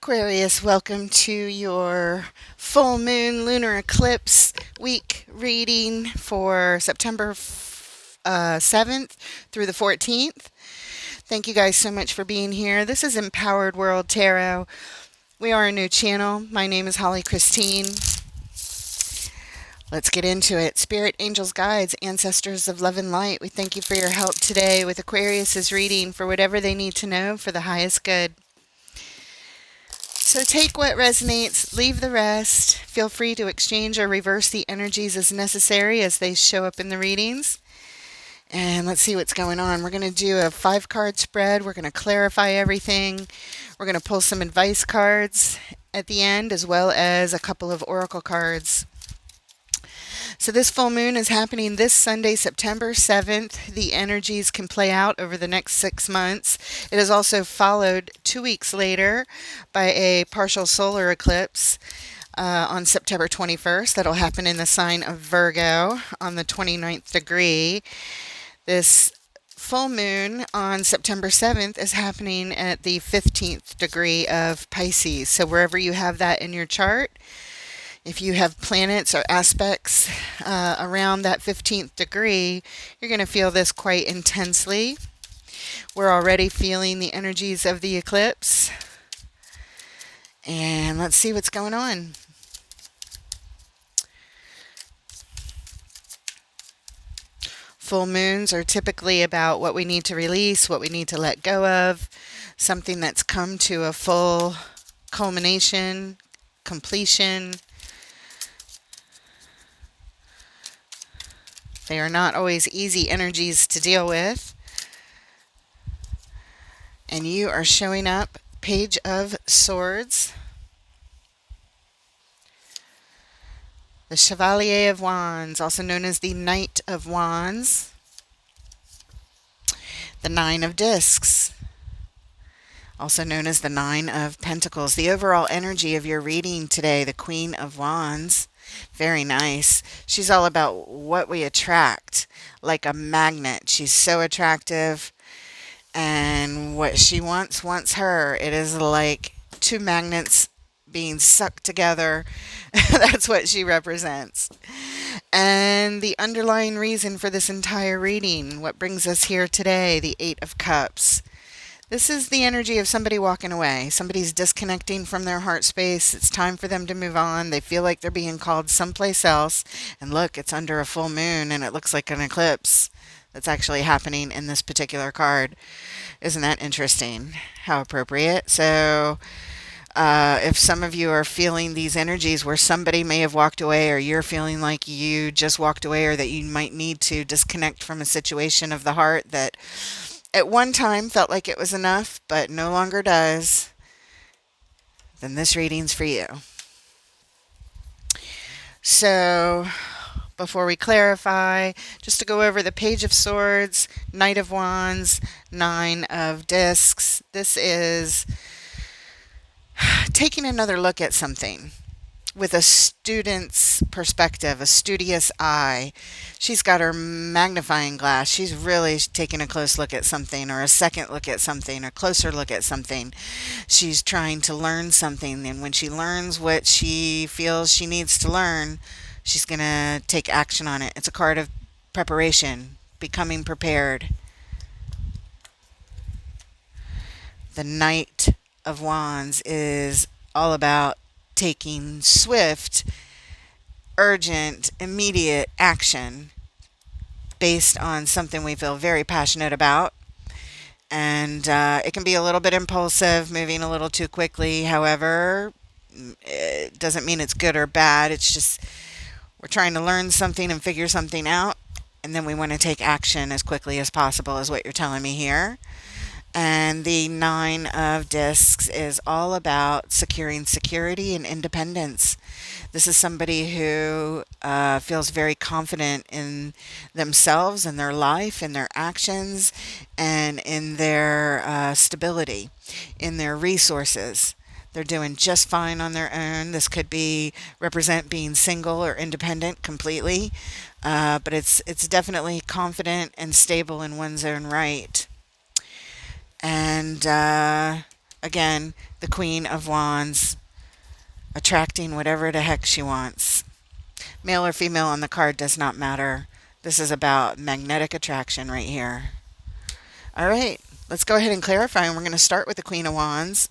Aquarius, welcome to your full moon lunar eclipse week reading for September 7th through the 14th. Thank you guys so much for being here. This is Empowered World Tarot. We are a new channel. My name is Holly Christine. Let's get into it. Spirit, angels, guides, ancestors of love and light, we thank you for your help today with Aquarius's reading for whatever they need to know for the highest good. So take what resonates, leave the rest. Feel free to exchange or reverse the energies as necessary as they show up in the readings. And let's see what's going on. We're going to do a 5-card spread. We're going to clarify everything. We're going to pull some advice cards at the end, as well as a couple of oracle cards. So this full moon is happening this Sunday, September 7th. The energies can play out over the next 6 months. It is also followed 2 weeks later by a partial solar eclipse on September 21st. That'll happen in the sign of Virgo on the 29th degree. This full moon on September 7th is happening at the 15th degree of Pisces. So wherever you have that in your chart, if you have planets or aspects around that 15th degree, you're going to feel this quite intensely. We're already feeling the energies of the eclipse. And let's see what's going on. Full moons are typically about what we need to release, what we need to let go of, something that's come to a full culmination, completion. They are not always easy energies to deal with. And you are showing up, Page of Swords, the Chevalier of Wands, also known as the Knight of Wands, the Nine of Discs, also known as the Nine of Pentacles. The overall energy of your reading today, the Queen of Wands. Very nice. She's all about what we attract, like a magnet. She's so attractive, and what she wants her. It is like two magnets being sucked together. That's what she represents. And the underlying reason for this entire reading, what brings us here today, the Eight of Cups. This is the energy of somebody walking away. Somebody's disconnecting from their heart space. It's time for them to move on. They feel like they're being called someplace else. And look, it's under a full moon, and it looks like an eclipse that's actually happening in this particular card. Isn't that interesting? How appropriate. So if some of you are feeling these energies where somebody may have walked away, or you're feeling like you just walked away, or that you might need to disconnect from a situation of the heart that at one time felt like it was enough, but no longer does, then this reading's for you. So, before we clarify, just to go over the Page of Swords, Knight of Wands, Nine of Discs, this is taking another look at something with a student's perspective, a studious eye. She's got her magnifying glass. She's really taking a close look at something, or a second look at something, or closer look at something. She's trying to learn something, and when she learns what she feels she needs to learn, she's going to take action on it. It's a card of preparation, becoming prepared. The Knight of Wands is all about taking swift, urgent, immediate action based on something we feel very passionate about. And it can be a little bit impulsive, moving a little too quickly. However, it doesn't mean it's good or bad. It's just we're trying to learn something and figure something out, and then we want to take action as quickly as possible, is what you're telling me here. And the Nine of Discs is all about securing security and independence. This is somebody who feels very confident in themselves and their life and their actions and in their stability, in their resources. They're doing just fine on their own. This could be represent being single or independent completely, but it's definitely confident and stable in one's own right. And Again, the Queen of Wands, attracting whatever the heck she wants. Male or female on the card does not matter. This is about magnetic attraction right here. All right, let's go ahead and clarify. And we're going to start with the Queen of Wands.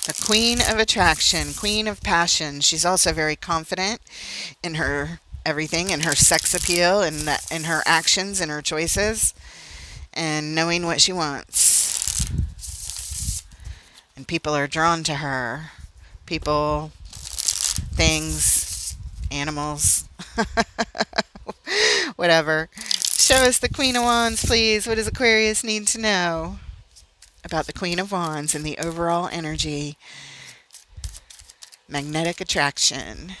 The Queen of Attraction, Queen of Passion. She's also very confident in her everything, in her sex appeal, and in her actions and her choices, and knowing what she wants. And people are drawn to her. People, things, animals, whatever. Show us the Queen of Wands, please. What does Aquarius need to know about the Queen of Wands and the overall energy? Magnetic attraction.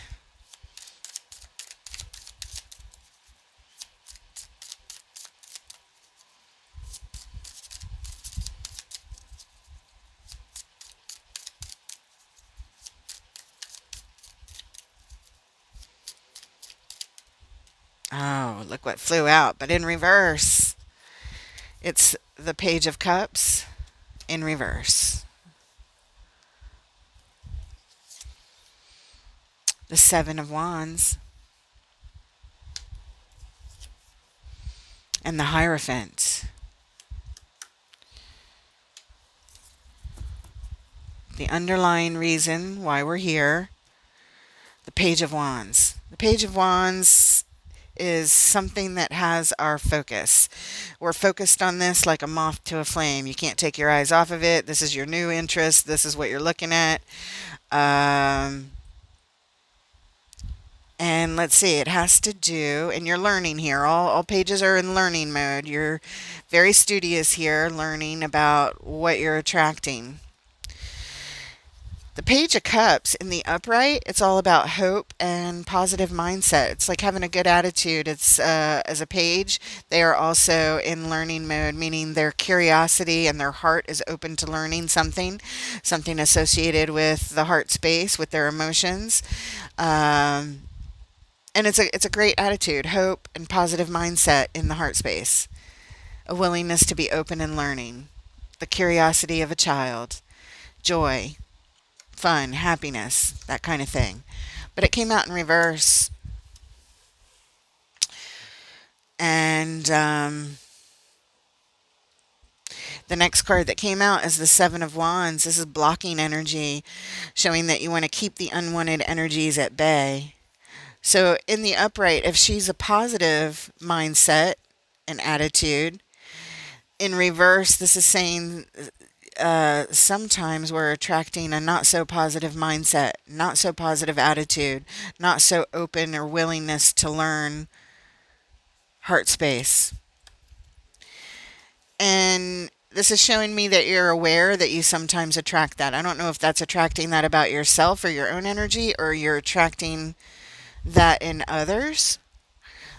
Oh, look what flew out, but in reverse. It's the Page of Cups in reverse. The Seven of Wands. And the Hierophant. The underlying reason why we're here. The Page of Wands. The Page of Wands is something that has our focus. We're focused on this like a moth to a flame. You can't take your eyes off of it. This is your new interest. This is what you're looking at. And let's see, it has to do, and you're learning here. All pages are in learning mode. You're very studious here, learning about what you're attracting. The Page of Cups in the upright, it's all about hope and positive mindset. It's like having a good attitude. It's as a page, they are also in learning mode, meaning their curiosity and their heart is open to learning something associated with the heart space, with their emotions. And it's a great attitude, hope and positive mindset in the heart space. A willingness to be open and learning. The curiosity of a child. Joy. Fun, happiness, that kind of thing. But it came out in reverse. And the next card that came out is the Seven of Wands. This is blocking energy, showing that you want to keep the unwanted energies at bay. So in the upright, if she's a positive mindset and attitude, in reverse, this is saying sometimes we're attracting a not so positive mindset, not so positive attitude, not so open or willingness to learn heart space. And this is showing me that you're aware that you sometimes attract that. I don't know if that's attracting that about yourself or your own energy, or you're attracting that in others.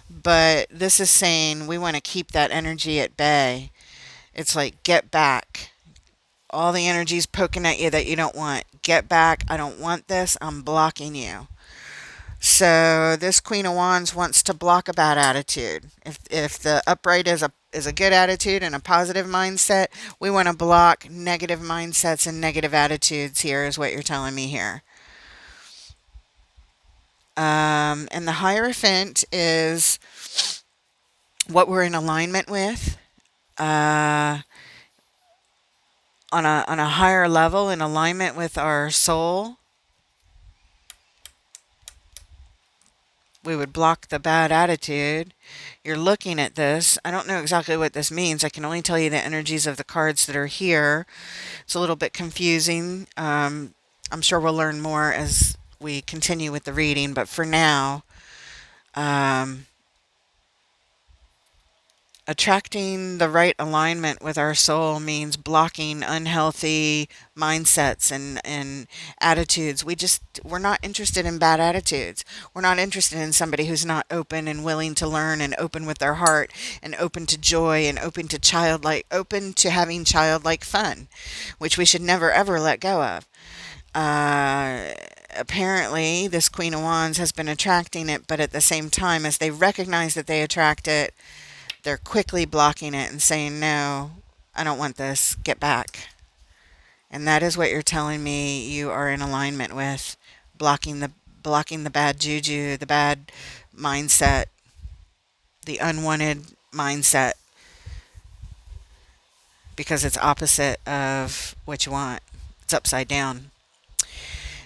But this is saying we want to keep that energy at bay. It's like, get back. All the energy's poking at you that you don't want. Get back. I don't want this. I'm blocking you. So this Queen of Wands wants to block a bad attitude. If the upright is a good attitude and a positive mindset, we want to block negative mindsets and negative attitudes here, is what you're telling me here. And the Hierophant is what we're in alignment with. On a higher level, in alignment with our soul, we would block the bad attitude. You're looking at this. I don't know exactly what this means. I can only tell you the energies of the cards that are here. It's a little bit confusing. I'm sure we'll learn more as we continue with the reading, but for now, attracting the right alignment with our soul means blocking unhealthy mindsets and attitudes. We're not interested in bad attitudes. We're not interested in somebody who's not open and willing to learn and open with their heart and open to joy and open to having childlike fun, which we should never ever let go of. apparently this Queen of Wands has been attracting it, but at the same time, as they recognize that they attract it, they're quickly blocking it and saying, no, I don't want this. Get back. And that is what you're telling me you are in alignment with, blocking the blocking the bad juju, the bad mindset, the unwanted mindset, because it's opposite of what you want. It's upside down.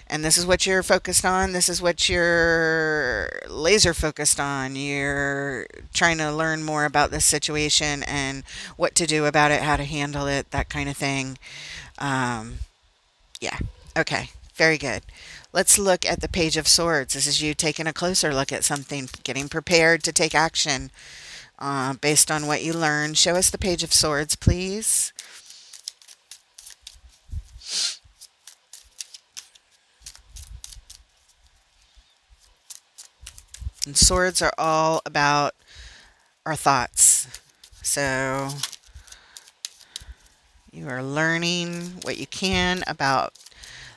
And this is what you're focused on. This is what you're laser focused on. You're trying to learn more about this situation and what to do about it, how to handle it, that kind of thing. Um, yeah. Okay. Very good. Let's look at the Page of Swords. This is you taking a closer look at something, getting prepared to take action based on what you learned. Show us the Page of Swords, please. And swords are all about our thoughts. So you are learning what you can about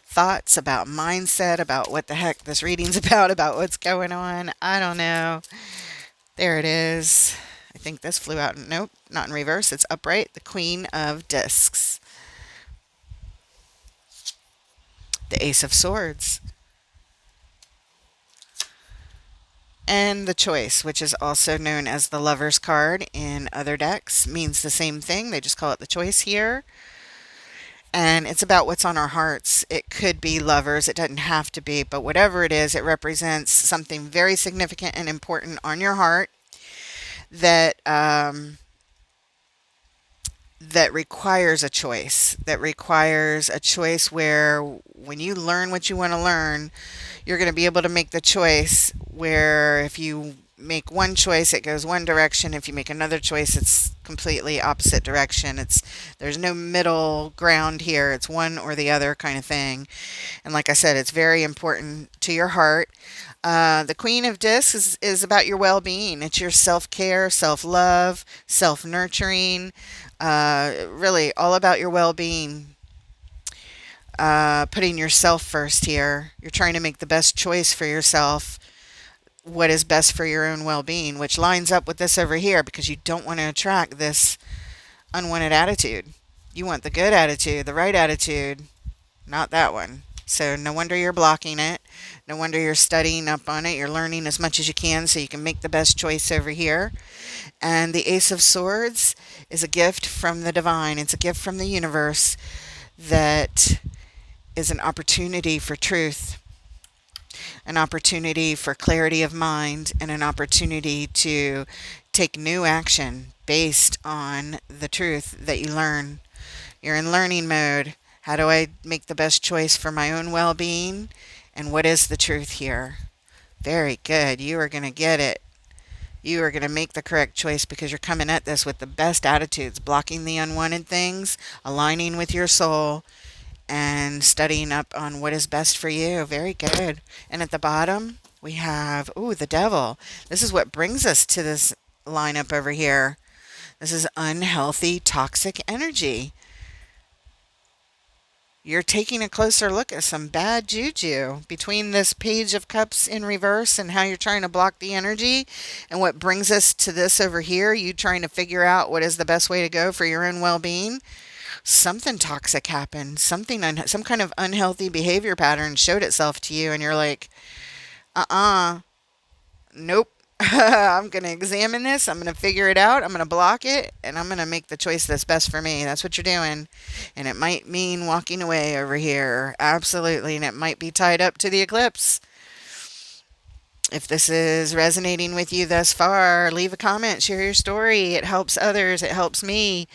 thoughts, about mindset, about what the heck this reading's about what's going on. I don't know. There it is. I think this flew out. Nope, not in reverse. It's upright. The Queen of Discs. The Ace of Swords. And the Choice, which is also known as the Lover's card in other decks, means the same thing. They just call it the Choice here. And it's about what's on our hearts. It could be lovers. It doesn't have to be. But whatever it is, it represents something very significant and important on your heart that that requires a choice. That requires a choice where when you learn what you want to learn, you're going to be able to make the choice where if you make one choice, it goes one direction. If you make another choice, it's completely opposite direction. There's no middle ground here. It's one or the other kind of thing. And like I said, it's very important to your heart. The Queen of Discs is about your well-being. It's your self-care, self-love, self-nurturing, really all about your well-being. Putting yourself first here. You're trying to make the best choice for yourself, what is best for your own well-being, which lines up with this over here because you don't want to attract this unwanted attitude. You want the good attitude, the right attitude, not that one. So no wonder you're blocking it. No wonder you're studying up on it. You're learning as much as you can so you can make the best choice over here. And the Ace of Swords is a gift from the divine. It's a gift from the universe that is an opportunity for truth, an opportunity for clarity of mind, and an opportunity to take new action based on the truth that you learn. You're in learning mode. How do I make the best choice for my own well-being? And what is the truth here? Very good. You are going to get it. You are going to make the correct choice because you're coming at this with the best attitudes, blocking the unwanted things, aligning with your soul, and studying up on what is best for you. Very good. And at the bottom, we have, ooh, the Devil. This is what brings us to this lineup over here. This is unhealthy, toxic energy. You're taking a closer look at some bad juju between this Page of Cups in reverse and how you're trying to block the energy, and what brings us to this over here, you trying to figure out what is the best way to go for your own well-being. Something toxic happened. Some kind of unhealthy behavior pattern showed itself to you, and you're like, nope. I'm going to examine this. I'm going to figure it out. I'm going to block it, and I'm going to make the choice that's best for me. That's what you're doing. And it might mean walking away over here. Absolutely. And it might be tied up to the eclipse. If this is resonating with you thus far, leave a comment, share your story. It helps others. It helps me.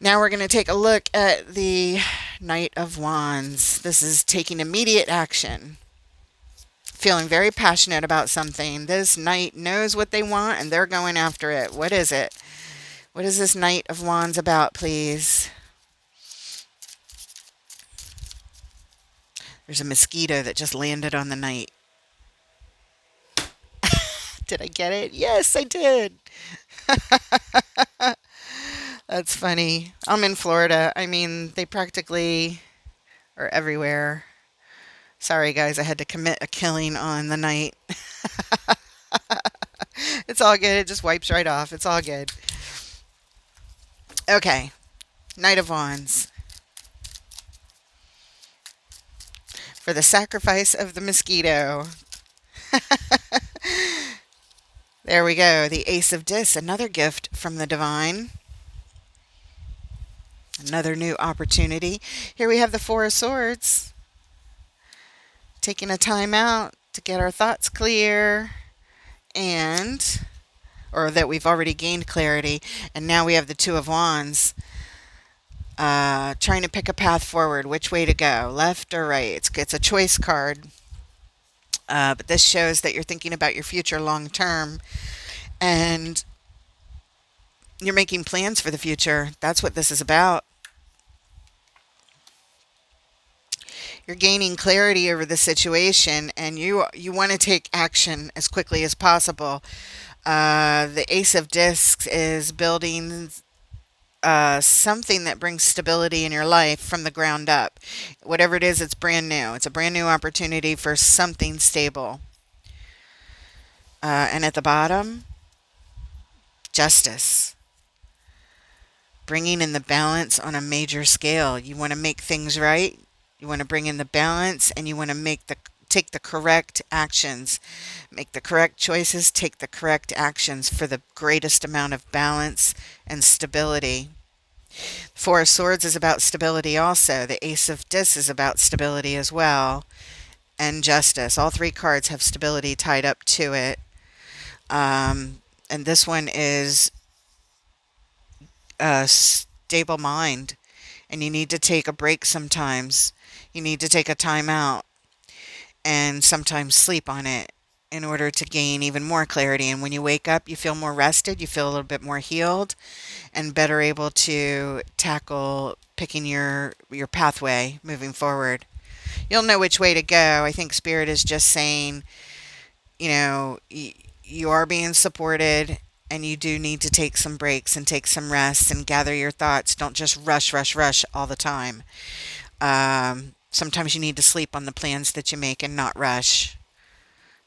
Now we're going to take a look at the Knight of Wands. This is taking immediate action. Feeling very passionate about something. This knight knows what they want and they're going after it. What is it? What is this Knight of Wands about, please? There's a mosquito that just landed on the knight. Did I get it? Yes, I did. That's funny. I'm in Florida. I mean, they practically are everywhere. Sorry, guys, I had to commit a killing on the night. It's all good. It just wipes right off. It's all good. Okay, Knight of Wands. For the sacrifice of the mosquito. There we go. The Ace of Discs, another gift from the divine. Another new opportunity. Here we have the Four of Swords. Taking a time out to get our thoughts clear, or that we've already gained clarity. And now we have the Two of Wands. Trying to pick a path forward, which way to go, left or right. It's a choice card. But this shows that you're thinking about your future long term, and you're making plans for the future. That's what this is about. You're gaining clarity over the situation, and you want to take action as quickly as possible. The Ace of Discs is building something that brings stability in your life from the ground up. Whatever it is, it's brand new. It's a brand new opportunity for something stable. And at the bottom, Justice. Bringing in the balance on a major scale. You want to make things right. You want to bring in the balance, and you want to take the correct actions. Make the correct choices, take the correct actions for the greatest amount of balance and stability. Four of Swords is about stability also. The Ace of Discs is about stability as well. And Justice. All three cards have stability tied up to it. And this one is a stable mind. And you need to take a break sometimes. You need to take a time out and sometimes sleep on it in order to gain even more clarity. And when you wake up, you feel more rested, you feel a little bit more healed, and better able to tackle picking your pathway moving forward. You'll know which way to go. I think Spirit is just saying, you are being supported, and you do need to take some breaks and take some rest and gather your thoughts. Don't just rush all the time. Sometimes you need to sleep on the plans that you make and not rush.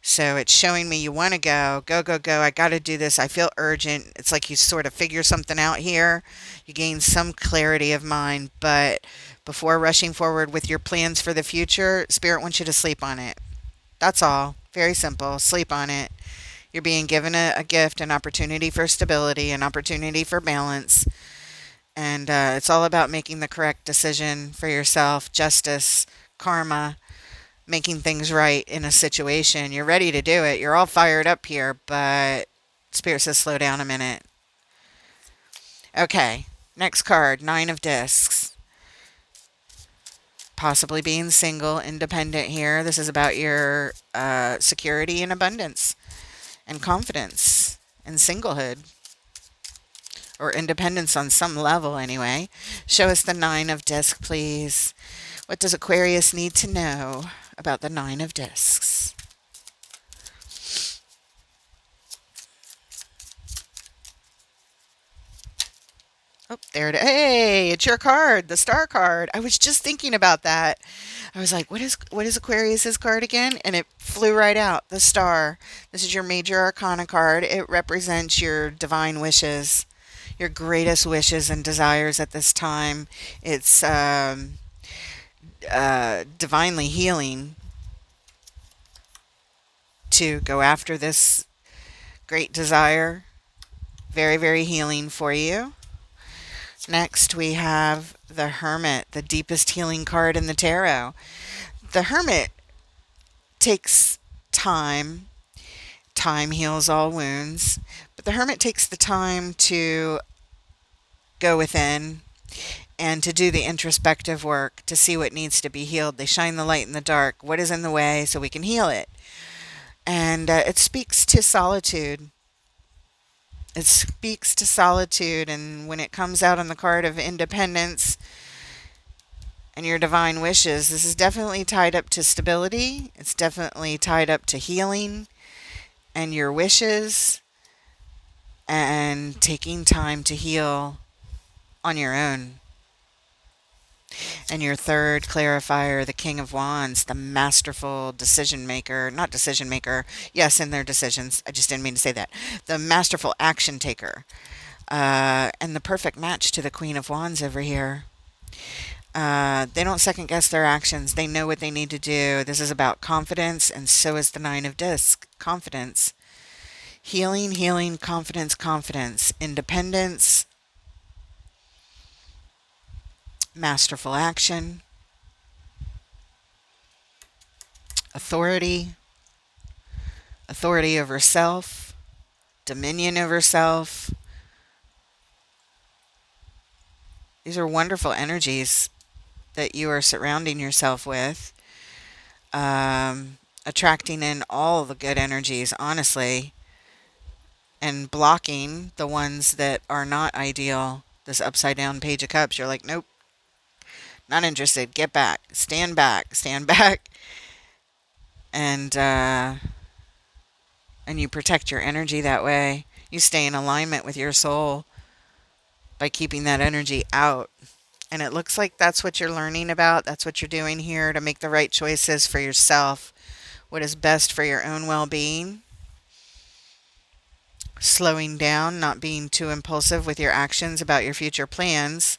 So it's showing me you want to go. I got to do this. I feel urgent. It's like you sort of figure something out here. You gain some clarity of mind, but before rushing forward with your plans for the future, Spirit wants you to sleep on it. That's all. Very simple. Sleep on it. You're being given a gift, an opportunity for stability, an opportunity for balance. And it's all about making the correct decision for yourself, justice, karma, making things right in a situation. You're ready to do it. You're all fired up here, but Spirit says slow down a minute. Okay, next card, Nine of Discs. Possibly being single, independent here. This is about your security and abundance and confidence and singlehood. Or independence on some level, anyway. Show us the Nine of Discs, please. What does Aquarius need to know about the Nine of Discs? Oh, there it is. Hey, it's your card, the Star card. I was just thinking about that. I was like, what is Aquarius's card again? And it flew right out, the Star. This is your major arcana card. It represents your divine wishes, your greatest wishes and desires at this time. It's divinely healing to go after this great desire. Very, very healing for you. Next, we have the Hermit, the deepest healing card in the tarot. The Hermit takes time. Time heals all wounds. But the Hermit takes the time to go within and to do the introspective work, to see what needs to be healed. They shine the light in the dark. What is in the way so we can heal it? And it speaks to solitude. It speaks to solitude, and when it comes out on the card of independence and your divine wishes, this is definitely tied up to stability. It's definitely tied up to healing and your wishes and taking time to heal on your own. And your third clarifier, the King of Wands, the masterful decision maker, not decision maker, yes, in their decisions. I just didn't mean to say that. The masterful action taker. And the perfect match to the Queen of Wands over here. They don't second guess their actions. They know what they need to do. This is about confidence, and so is the Nine of Discs. Confidence. Healing, healing, confidence, confidence. Independence, masterful action, authority, authority over self, dominion over self. These are wonderful energies that you are surrounding yourself with. Attracting in all the good energies, honestly, and blocking the ones that are not ideal. This upside down Page of Cups, you're like, nope, not interested. Get back. Stand back. Stand back. And and you protect your energy that way. You stay in alignment with your soul by keeping that energy out. And it looks like that's what you're learning about. That's what you're doing here to make the right choices for yourself. What is best for your own well-being. Slowing down, not being too impulsive with your actions about your future plans.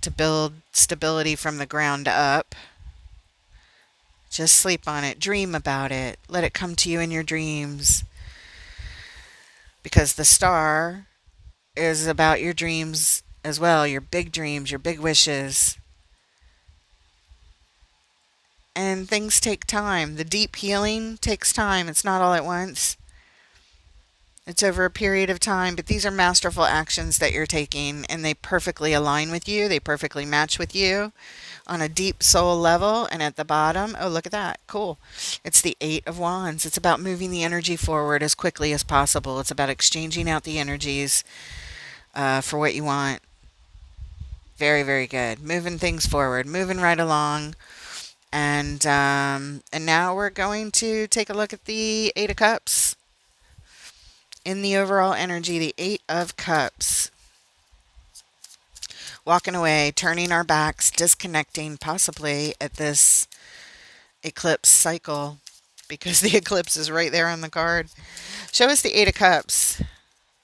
To build stability from the ground up. Just sleep on it. Dream about it. Let it come to you in your dreams. Because the star is about your dreams as well. Your big dreams, your big wishes. And things take time. The deep healing takes time. It's not all at once. It's over a period of time, but these are masterful actions that you're taking, and they perfectly align with you. They perfectly match with you on a deep soul level. And at the bottom, oh, look at that. Cool. It's the Eight of Wands. It's about moving the energy forward as quickly as possible. It's about exchanging out the energies for what you want. Very, very good. Moving things forward, moving right along. And now we're going to take a look at the Eight of Cups. In the overall energy, the Eight of Cups. Walking away, turning our backs, disconnecting possibly at this eclipse cycle because the eclipse is right there on the card. Show us the Eight of Cups.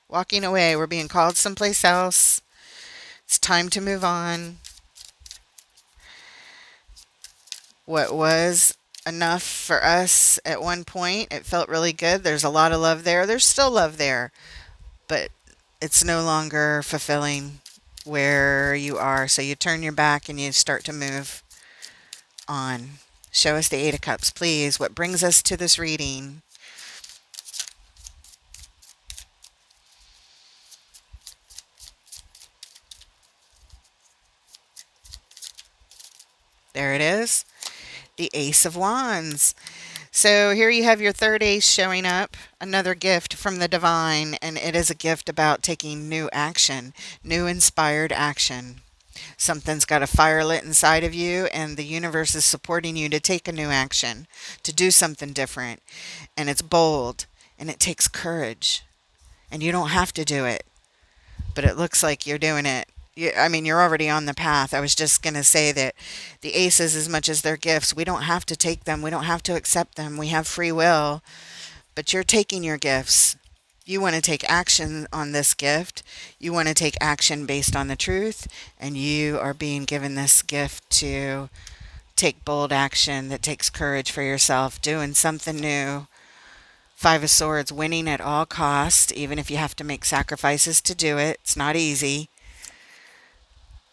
Walking away, we're being called someplace else. It's time to move on. What was enough for us at one point, it felt really good. There's a lot of love there. There's still love there, but it's no longer fulfilling where you are. So you turn your back and you start to move on. Show us the Eight of Cups, please. What brings us to this reading? There it is. The Ace of Wands. So here you have your third ace showing up, another gift from the divine, and it is a gift about taking new action, new inspired action. Something's got a fire lit inside of you, and the universe is supporting you to take a new action, to do something different. And it's bold, and it takes courage, and you don't have to do it, but it looks like you're doing it. I mean, you're already on the path. I was just going to say that the aces, as much as they're gifts, we don't have to take them. We don't have to accept them. We have free will. But you're taking your gifts. You want to take action on this gift. You want to take action based on the truth. And you are being given this gift to take bold action that takes courage for yourself, doing something new. Five of Swords, winning at all costs, even if you have to make sacrifices to do it. It's not easy.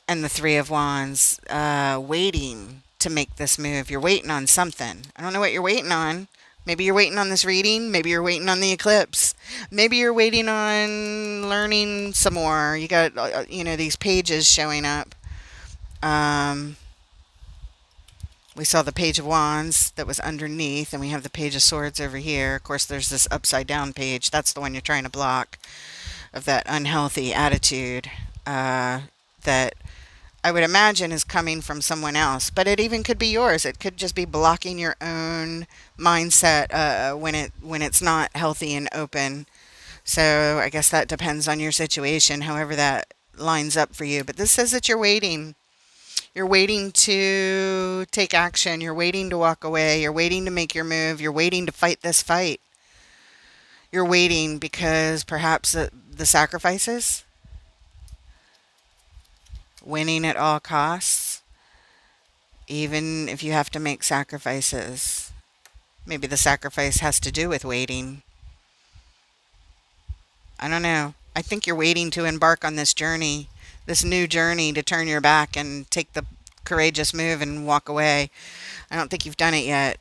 And the Three of Wands, waiting to make this move. You're waiting on something. I don't know what you're waiting on. Maybe you're waiting on this reading. Maybe you're waiting on the eclipse. Maybe you're waiting on learning some more. You got, these pages showing up. We saw the Page of Wands that was underneath, and we have the Page of Swords over here. Of course, there's this upside down page. That's the one you're trying to block, of that unhealthy attitude that I would imagine is coming from someone else, but it even could be yours. It could just be blocking your own mindset when it's not healthy and open. So I guess that depends on your situation, however that lines up for you. But this says that you're waiting. You're waiting to take action. You're waiting to walk away. You're waiting to make your move. You're waiting to fight this fight. You're waiting because perhaps the sacrifices, winning at all costs, even if you have to make sacrifices. Maybe the sacrifice has to do with waiting. I don't know. I think you're waiting to embark on this journey, this new journey to turn your back and take the courageous move and walk away. I don't think you've done it yet.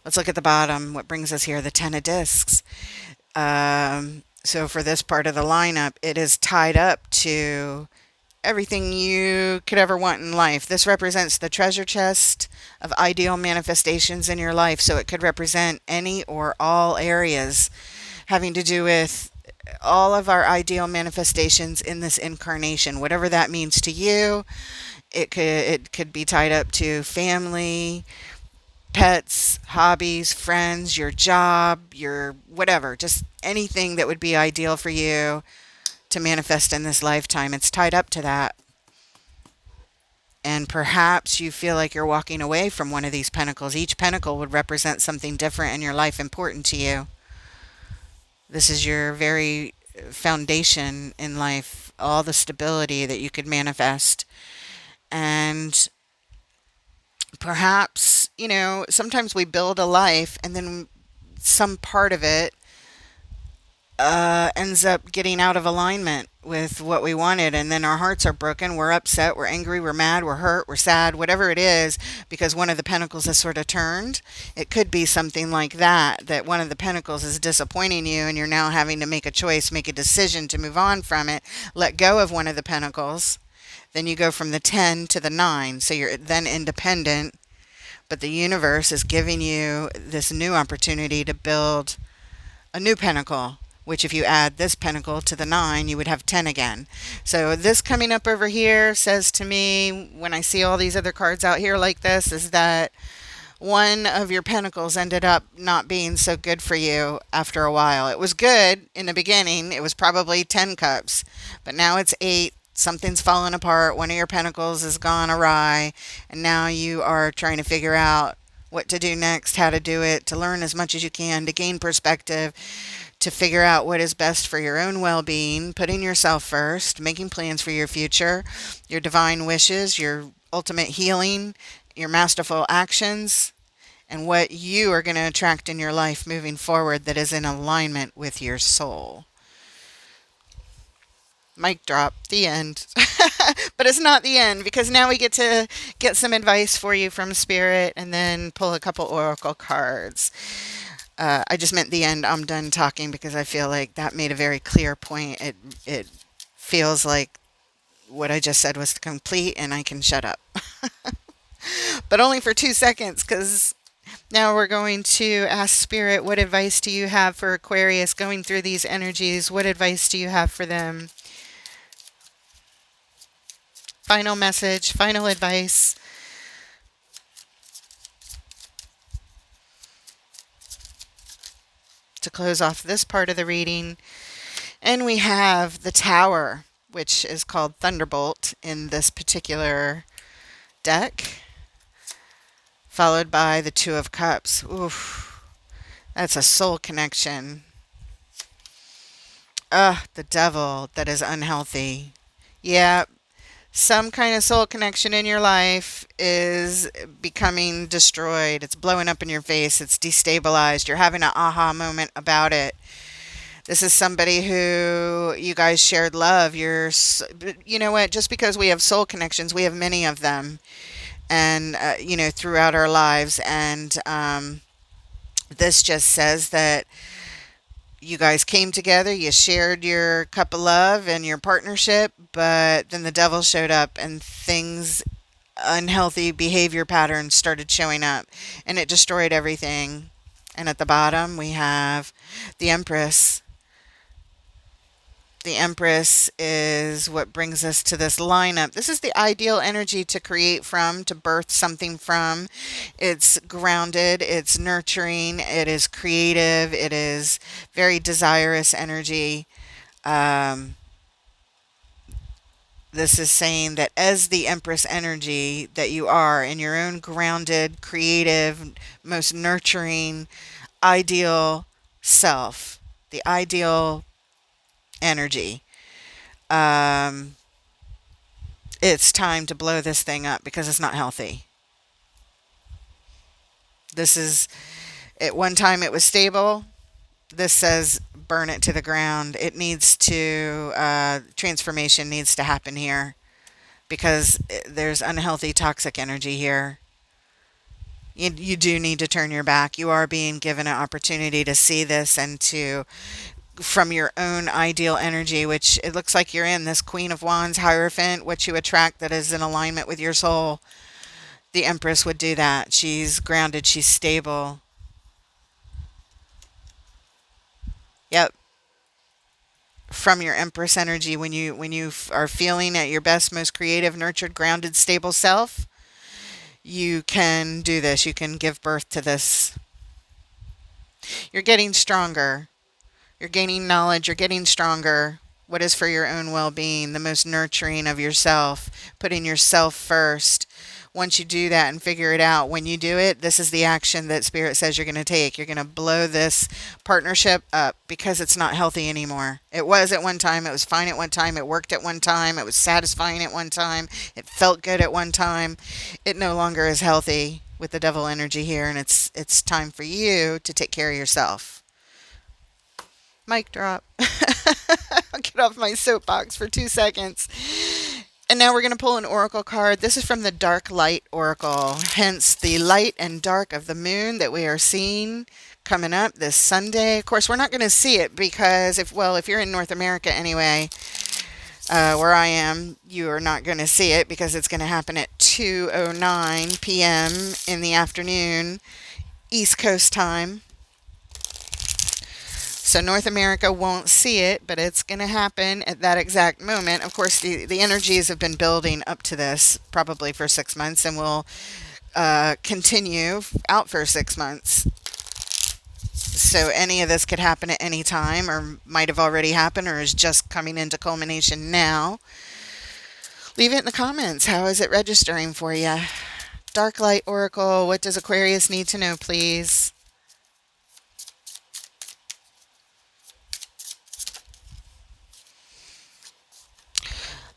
Let's look at the bottom. What brings us here? The Ten of Discs. So for this part of the lineup, it is tied up to everything you could ever want in life. This represents the treasure chest of ideal manifestations in your life. So it could represent any or all areas having to do with all of our ideal manifestations in this incarnation, whatever that means to you. It could be tied up to family, pets, hobbies, friends, your job, your whatever, just anything that would be ideal for you to manifest in this lifetime. It's tied up to that. And perhaps you feel like you're walking away from one of these pentacles. Each pentacle would represent something different in your life important to you. This is your very foundation in life, all the stability that you could manifest. And perhaps, sometimes we build a life and then some part of it ends up getting out of alignment with what we wanted, and then our hearts are broken, we're upset, we're angry, we're mad, we're hurt, we're sad, whatever it is, because one of the pentacles has sort of turned. It could be something like that one of the pentacles is disappointing you and you're now having to make a choice, make a decision to move on from it, let go of one of the pentacles. Then you go from the 10 to the 9, so you're then independent, but the universe is giving you this new opportunity to build a new pentacle, which if you add this pentacle to the 9, you would have 10 again. So this coming up over here says to me, when I see all these other cards out here like this, is that one of your pentacles ended up not being so good for you after a while. It was good in the beginning. It was probably 10 cups, but now it's 8. Something's fallen apart. One of your pentacles has gone awry, and now you are trying to figure out what to do next, how to do it, to learn as much as you can, to gain perspective, to figure out what is best for your own well-being, putting yourself first, making plans for your future, your divine wishes, your ultimate healing, your masterful actions, and what you are going to attract in your life moving forward that is in alignment with your soul. Mic drop, the end. But it's not the end, because now we get to get some advice for you from Spirit and then pull a couple oracle cards. I just meant the end. I'm done talking because I feel like that made a very clear point. It feels like what I just said was complete and I can shut up. But only for 2 seconds, because now we're going to ask Spirit, what advice do you have for Aquarius going through these energies? What advice do you have for them? Final message, final advice. To close off this part of the reading. And we have the Tower, which is called Thunderbolt in this particular deck, followed by the Two of Cups. Oof, that's a soul connection. The Devil, that is unhealthy. Yeah, some kind of soul connection in your life is becoming destroyed. It's blowing up in your face. It's destabilized. You're having an aha moment about it. This is somebody who you guys shared love. You know what? Just because we have soul connections, we have many of them, and throughout our lives. And this just says that you guys came together, you shared your cup of love and your partnership, but then the devil showed up and unhealthy behavior patterns started showing up, and it destroyed everything. And at the bottom, we have the Empress. The Empress is what brings us to this lineup. This is the ideal energy to create from, to birth something from. It's grounded, it's nurturing, it is creative, it is very desirous energy. The This is saying that as the Empress energy that you are in your own grounded, creative, most nurturing, ideal self, the ideal energy, um, it's time to blow this thing up because it's not healthy. This is, at one time it was stable. This says burn it to the ground. It needs to, transformation needs to happen here because there's unhealthy, toxic energy here. You do need to turn your back. You are being given an opportunity to see this and to, from your own ideal energy, which it looks like you're in this Queen of Wands Hierophant, what you attract that is in alignment with your soul. The Empress would do that. She's grounded, she's stable. Yep. From your Empress energy, when you are feeling at your best, most creative, nurtured, grounded, stable self, you can do this. You can give birth to this. You're getting stronger. You're gaining knowledge. You're getting stronger. What is for your own well-being, the most nurturing of yourself, putting yourself first. Once you do that and figure it out, when you do it, this is the action that Spirit says you're going to take. You're going to blow this partnership up because it's not healthy anymore. It was at one time. It was fine at one time. It worked at one time. It was satisfying at one time. It felt good at one time. It no longer is healthy with the devil energy here, and it's time for you to take care of yourself. Mic drop. I'll get off my soapbox for 2 seconds. And now we're going to pull an oracle card. This is from the Dark Light Oracle, hence the light and dark of the moon that we are seeing coming up this Sunday. Of course, we're not going to see it because if you're in North America anyway, where I am, you are not going to see it because it's going to happen at 2:09 p.m. in the afternoon, East Coast time. So North America won't see it, but it's going to happen at that exact moment. Of course, the energies have been building up to this probably for 6 months and will continue out for 6 months. So any of this could happen at any time or might have already happened or is just coming into culmination now. Leave it in the comments. How is it registering for you? Dark Light Oracle, what does Aquarius need to know, please?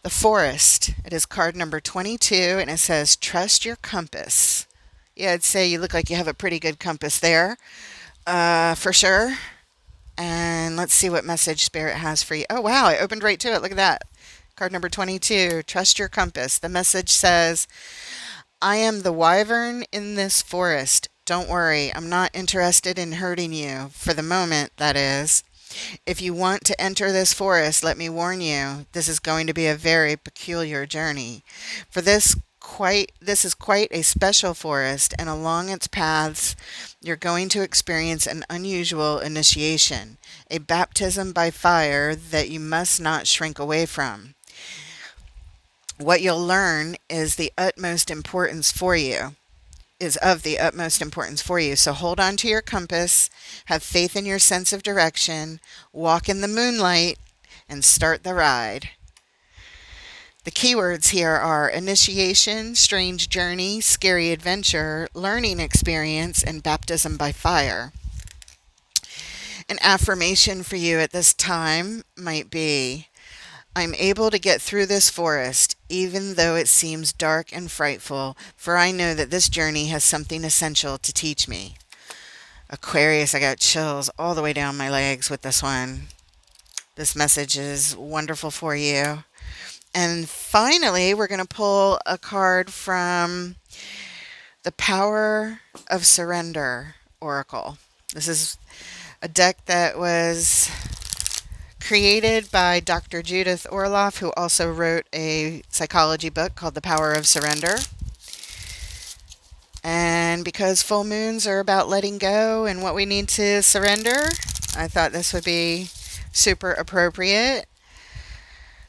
The Forest. It is card number 22, and it says, trust your compass. Yeah, I'd say you look like you have a pretty good compass there, for sure. And let's see what message Spirit has for you. Oh, wow, I opened right to it. Look at that. Card number 22, trust your compass. The message says, I am the wyvern in this forest. Don't worry, I'm not interested in hurting you. For the moment, that is. If you want to enter this forest, let me warn you, this is going to be a very peculiar journey. For this is quite a special forest, and along its paths, you're going to experience an unusual initiation, a baptism by fire that you must not shrink away from. What you'll learn is of the utmost importance for you. So hold on to your compass, have faith in your sense of direction, walk in the moonlight, and start the ride. The keywords here are initiation, strange journey, scary adventure, learning experience, and baptism by fire. An affirmation for you at this time might be, I'm able to get through this forest, even though it seems dark and frightful, for I know that this journey has something essential to teach me. Aquarius, I got chills all the way down my legs with this one. This message is wonderful for you. And finally, we're going to pull a card from the Power of Surrender Oracle. This is a deck that was created by Dr. Judith Orloff, who also wrote a psychology book called The Power of Surrender. And because full moons are about letting go and what we need to surrender, I thought this would be super appropriate.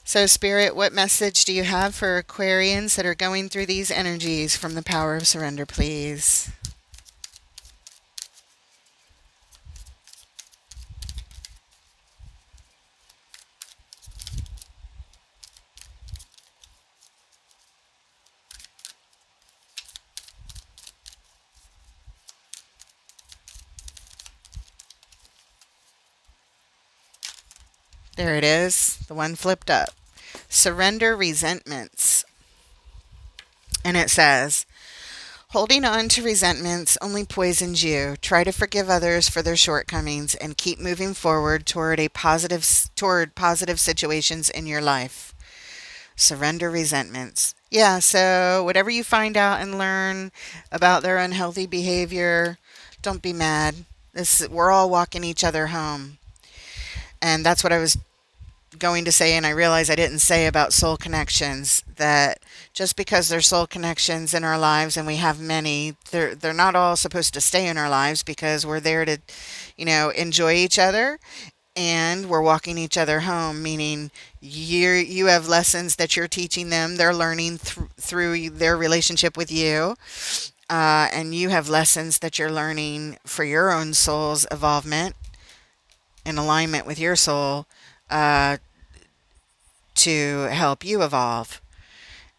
So, Spirit, what message do you have for Aquarians that are going through these energies from the Power of Surrender, please? There it is, the one flipped up. Surrender resentments. And it says, holding on to resentments only poisons you. Try to forgive others for their shortcomings and keep moving forward toward positive situations in your life. Surrender resentments. Yeah, so whatever you find out and learn about their unhealthy behavior, don't be mad. We're all walking each other home. And that's what I was going to say, and I realize I didn't say about soul connections, that just because there's soul connections in our lives and we have many, they're not all supposed to stay in our lives, because we're there to, enjoy each other, and we're walking each other home, meaning you have lessons that you're teaching them, they're learning through their relationship with you, and you have lessons that you're learning for your own soul's evolvement in alignment with your soul, uh, to help you evolve.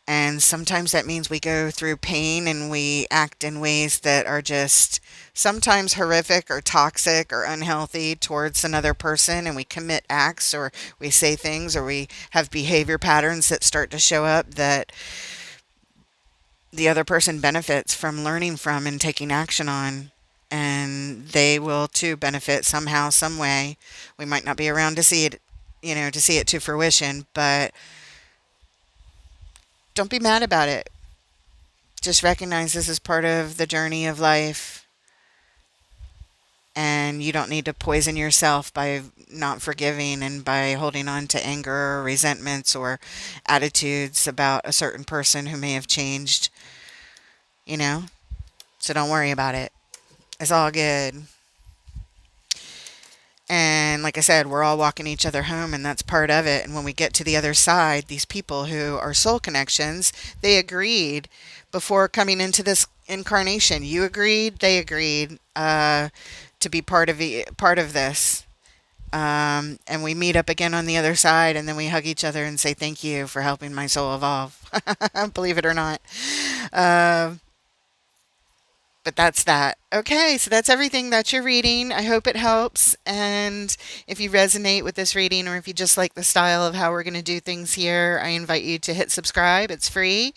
And sometimes that means we go through pain and we act in ways that are just sometimes horrific or toxic or unhealthy towards another person. And we commit acts, or we say things, or we have behavior patterns that start to show up that the other person benefits from learning from and taking action on. And they will too benefit somehow, some way. We might not be around to see it, to see it to fruition, but don't be mad about it. Just recognize this is part of the journey of life, and you don't need to poison yourself by not forgiving and by holding on to anger or resentments or attitudes about a certain person who may have changed, you know? So don't worry about it. It's all good. And like I said, we're all walking each other home, and that's part of it. And when we get to the other side, these people who are soul connections, they agreed before coming into this incarnation. You agreed, they agreed, to be part of this. And we meet up again on the other side, and then we hug each other and say thank you for helping my soul evolve. Believe it or not. Uh, but that's that. Okay, so that's everything that you're reading. I hope it helps. And if you resonate with this reading, or if you just like the style of how we're going to do things here, I invite you to hit subscribe. It's free.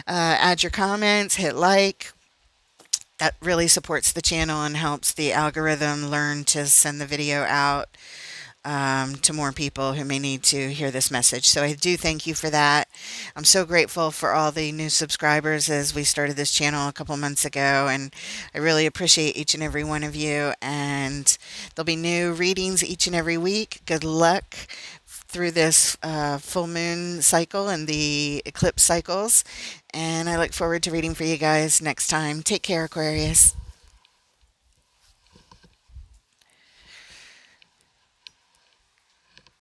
Add your comments, hit like. That really supports the channel and helps the algorithm learn to send the video out, to more people who may need to hear this message. So I do thank you for that. I'm so grateful for all the new subscribers as we started this channel a couple months ago, and I really appreciate each and every one of you. And there'll be new readings each and every week. Good luck through this full moon cycle and the eclipse cycles. And I look forward to reading for you guys next time. Take care, Aquarius.